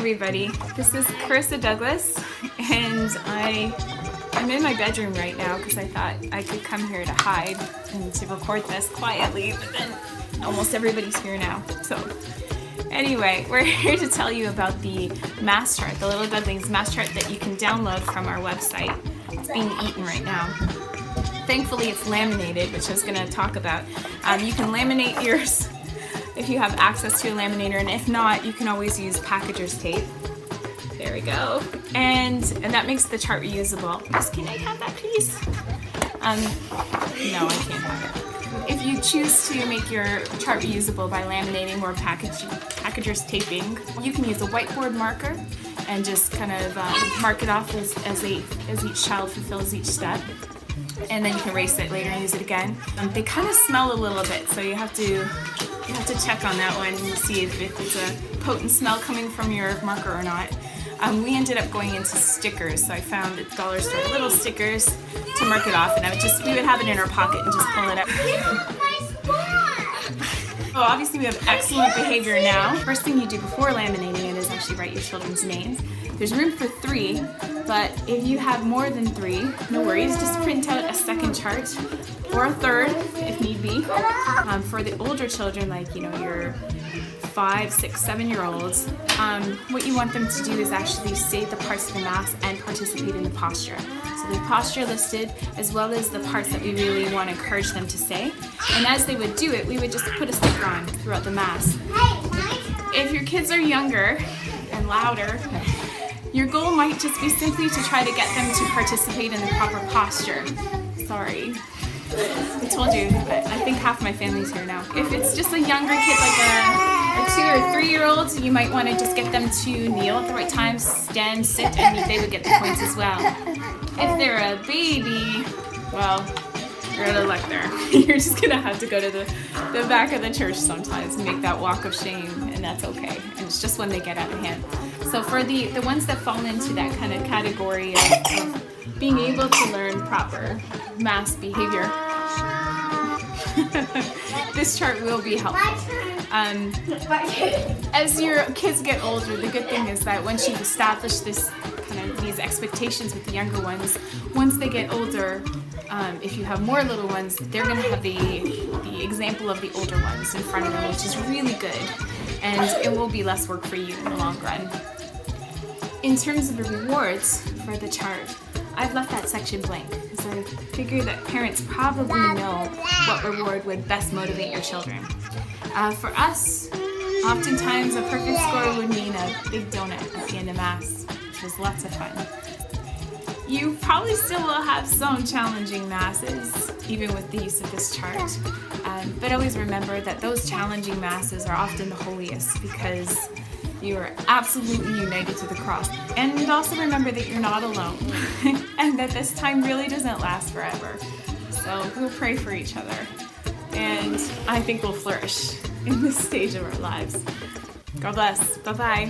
everybody, this is Carissa Douglas, and I'm in my bedroom right now because I thought I could come here to hide and to record this quietly, but then almost everybody's here now. So anyway, we're here to tell you about the mass chart, the Little Douglings mass chart that you can download from our website. It's being eaten right now. Thankfully it's laminated, which I was going to talk about. You can laminate yours if you have access to a laminator, and if not, you can always use packager's tape. There we go. And that makes the chart reusable. Can I have that, please? No, I can't have it. If you choose to make your chart reusable by laminating or packager's taping, you can use a whiteboard marker and just kind of mark it off as each child fulfills each step. And then you can erase it later and use it again. They kind of smell a little bit, so you have to check on that one and see if it's a potent smell coming from your marker or not. We ended up going into stickers, so I found at the dollar store little stickers to mark it off, and we would have it in our pocket and just pull it out. Well, obviously we have excellent behavior now. First thing you do before laminating it is actually write your children's names. There's room for 3, but if you have more than 3, no worries, just print out a second chart or a third if need be. For the older children, like your 5, 6, 7-year-olds, what you want them to do is actually say the parts of the mass and participate in the posture. So the posture listed, as well as the parts that we really want to encourage them to say. And as they would do it, we would just put a sticker on throughout the mass. If your kids are younger and louder, your goal might just be simply to try to get them to participate in the proper posture. Sorry. I told you, I think half my family's here now. If it's just a younger kid, like a 2 or 3-year-old, you might want to just get them to kneel at the right time, stand, sit, and they would get the points as well. If they're a baby, well, you're out of luck there. You're just going to have to go to the back of the church sometimes and make that walk of shame, and that's okay. And it's just when they get out of hand. So for the ones that fall into that kind of category of being able to learn proper mass behavior, this chart will be helpful. As your kids get older, the good thing is that once you've established these expectations with the younger ones, once they get older, if you have more little ones, they're going to have the example of the older ones in front of them, which is really good, and it will be less work for you in the long run. In terms of the rewards for the chart, I've left that section blank because I figure that parents probably know what reward would best motivate your children. For us, oftentimes a perfect score would mean a big donut at the end of Mass, which was lots of fun. You probably still will have some challenging masses, even with the use of this chart. But always remember that those challenging masses are often the holiest because you are absolutely united to the cross. And also remember that you're not alone and that this time really doesn't last forever. So we'll pray for each other, and I think we'll flourish in this stage of our lives. God bless. Bye-bye.